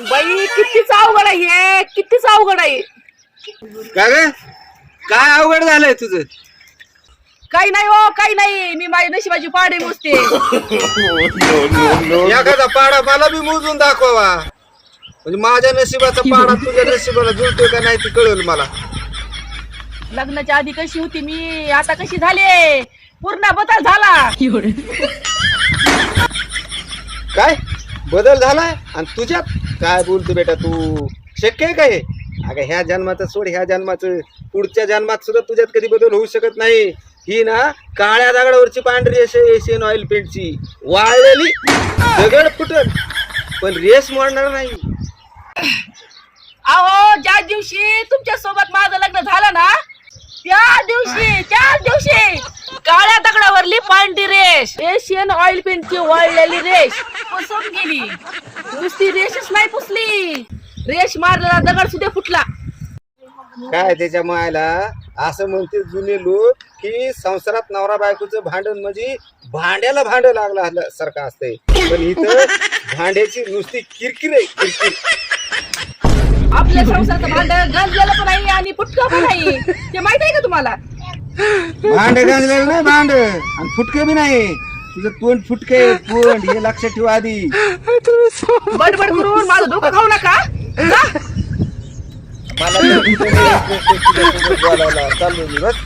बाई कितीच अवघड आहे, कितीच अवघड आहे. का ग काय अवघड झालंय तुझं? काही नाही हो, काही नाही. मी माझी नशिबाची पाडे मोजते. एखादा पाडा मला बी मोजून दाखवा, म्हणजे माझ्या नशिबाचा पाडा तुझ्या नशिबाला जुळतोय का नाही ते कळेल मला. लग्नाच्या आधी कशी होती मी, आता कशी झाले, पूर्ण बदल झाला. काय बदल झालाय? आणि तुझ्यात काय बोलतो बेटा तू? शक्य आहे काय? अगं ह्या जन्माचं सोड, ह्या जन्माचं, पुढच्या जन्मात सुद्धा तुझ्यात कधी बदल होऊ शकत नाही. ही ना काळ्या दगडावरची पांढरी एशियन ऑइल पेंटची वाळलेली दगड फुटल पण रेस मोडणार नाही. अहो ज्या दिवशी तुमच्या सोबत माझं लग्न झालं ना, त्याच दिवशी काळ्या दगडावरली पांढरी रेष, एशियन ऑइल पेंटची वाळलेली रेष पुसून गेली. नुसती रेषच नाही पुसली, रेष मारलेला दगड सुद्धा फुटला. काय त्याच्या मायला असं म्हणते जुने लोक की संसारात नवरा बायकोचं भांडण म्हणजे भांड्याला भांड लागला सारखं असतंय, पण इथं भांड्याची नुसती किरकिर आहे, किरकिर. आपल्या संसाराचं भांड गंजलेलं पण नाही आणि फुटकं पण नाही, ते माहित आहे का तुम्हाला? भांड गांजलेलं नाही, भांड आणि फुटके बी नाही. तुझं तोंड फुटके तोंड हे लक्षात ठेवा आधी. बडबड करून माझं डोकं खाऊ नका. मला बोलायला चालू मी बस.